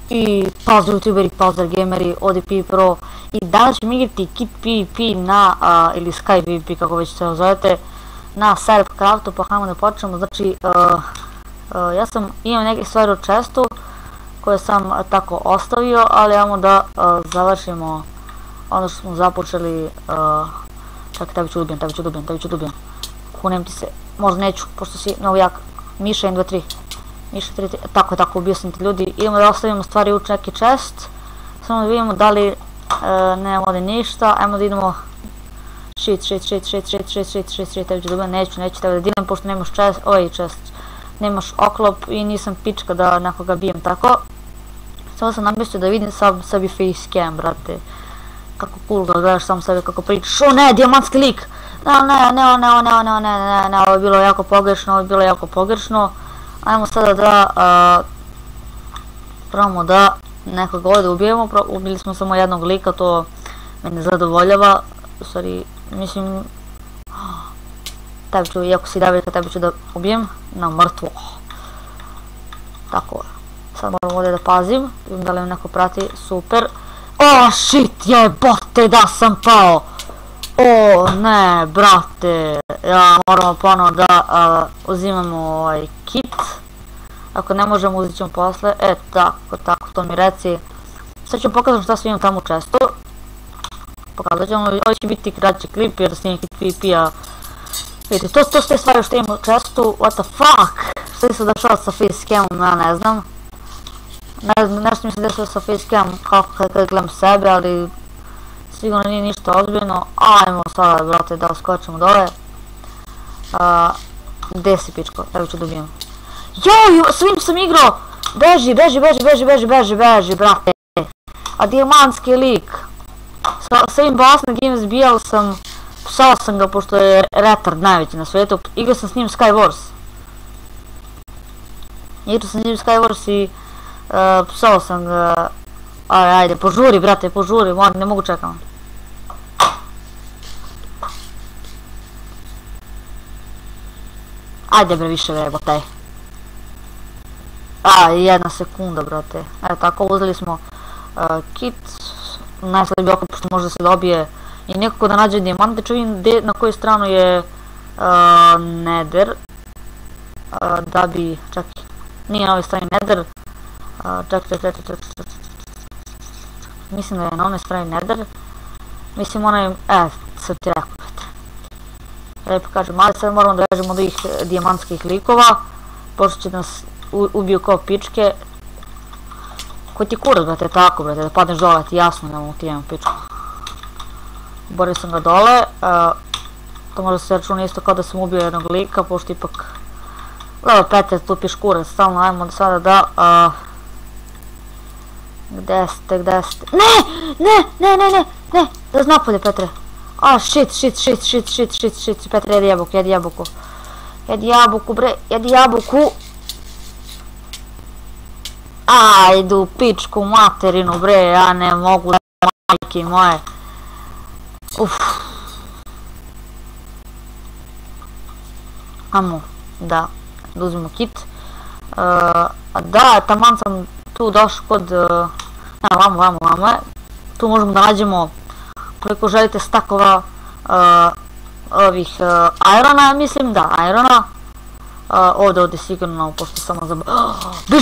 I pozdrav youtuberi, pozdrav gameri, ODP Pro. I danas ćemo igrati Kit PvP na, ili Sky PvP kako već se zovete, na Selfcraftu, pa hajmo da počnemo. Znači, ja imam neke stvari u chestu koje sam tako ostavio, ali ajmo da završimo ono što smo započeli. Čekaj, tebi ću ubijem. Kunem ti se, možda neću, pošto si mnogo jak. Miša 1, 2, 3. Miša 3, tako, ubio sam ti ljudi. Idemo da ostavimo stvari u neki chest. Samo da vidimo da li nemamo ovdje ništa. Ajmo da idemo. Shit, tebi ću da ubijem, neću tebi da dilem, pošto nemaš chest, nemaš oklop i nisam pička da nekoga bijem tako. Samo sam namestio da vidim sam sebi facecam, brate. Kako cool da gledaš sam sebe kako pričaš. O ne, dijamantski lik! Ne, ovo je bilo jako pogrešno, Ajmo sada da probamo da nekoga ovdje ubijemo. Ubili smo samo jednog lika, to mene zadovoljava. U stvari, mislim, tebi ću, iako si Davidka, tebi ću da ubijem na mrtvo. Tako, sad moram ovdje da pazim, vidim da li me neko prati, super. O shit, jebote da sam pao! O ne, brate, ja moramo ponovo da uzimamo ovaj kit. Ako ne možemo, uzet ćemo posle. Tako, to mi reci. Sad ću pokazati šta sve imam tamo u chestu. Pokazat ćemo, ovo će biti kraći klip jer snimam kit PvP-a. Vidite, to su te stvari što imam u chestu, what the fuck? Šta se dešava sa facecamom, ja ne znam. Nešto mi se desilo sa facecamom kako kad gledam sebe, ali sigurno nije ništa ozbiljno. Ajmo sada, brate, da skočimo dole. Gde si, pičko? Evo ću dobijem. Joj, s ovim sam igrao! Beži, brate. A dijamantski lik. S ovim Basna Games bijal sam, psao sam ga pošto je retard najveći na svijetu. Igrao sam s njim Skywars. I psao sam ga. Ajde, požuri, brate, ne mogu čekam. Ajde bre, više jebote. 1 sekunda, brate. Evo tako, uzeli smo kit. Najslabiji oklop što može da se dobije. I nekako da nađe dijamante, čujem na koju stranu je nether. Da bi, čekaj, nije na ovoj strani nether. Čekaj. Mislim da je na onoj strani nether. Mislim onaj, sad ti rekao, brate. Lepo kažem, ali sad moramo da vežemo od ovih dijamantskih likova. Pošto će nas ubiju kao pičke. Ko ti kurac, brate, tako, brate, da padneš dole, ti jasno da mu ti imam pičku. Borio sam ga dole. To može se računa isto kao da sam ubio jednog lika, pošto ipak level 5 tu piš kurac, stalno ajmo sada da Gde ste? Ne, da znapolje, Petre. Shit, Petre, jedi jabuku. Jedi jabuku. Ajdu, pičku materinu, bre, ja ne mogu da majke moje. Amo, da uzmemo kit. Da, taman sam tu došao kod, vamo je, tu možemo da nađemo koliko želite stakova ovih irona, mislim, da, irona. Ovdje sigurno, pošto samo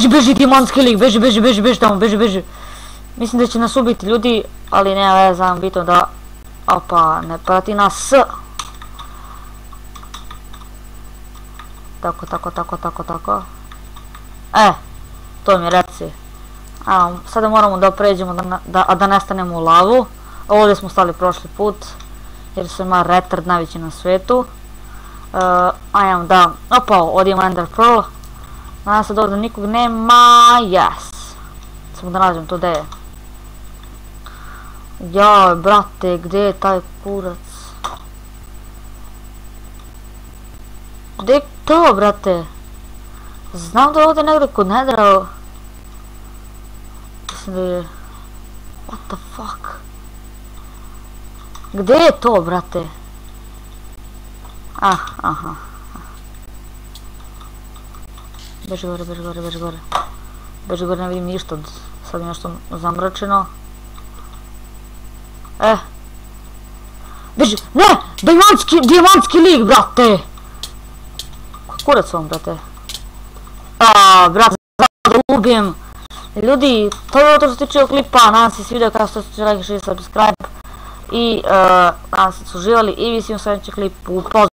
beži dijamantski lik, beži tamo, beži. Mislim da će nas ubiti ljudi, ali nema veze, bitno da, ne prati nas. Tako. To mi reci. Sada moramo da pređemo, da nestanemo u lavu. Ovdje smo stali prošli put, jer sam ima retard najveći na svijetu. Ajmo da, ovdje ima Ender Pearl. Nadam se da ovdje nikog nema, yes. Samo da nađem to gdje je. Joj, brate, gdje je taj kurac? Gdje je to, brate? Znam da je ovdje negdje kod Nethera. Mislim da je... What the fuck? Gdje je to, brate? Aha. Beži gore. Ne vidim ništa od Sad je nešto zamračeno. Beži, ne! Dijamantski lik, brate! Kurac vam, brate. Brate, da ubijem. Ljudi, to je to što se tiče ovog klipa, nadam se svidio kao što ste like, share, subscribe. I nadam se da su uživali i vi svim sljedeći klip u pozdrav.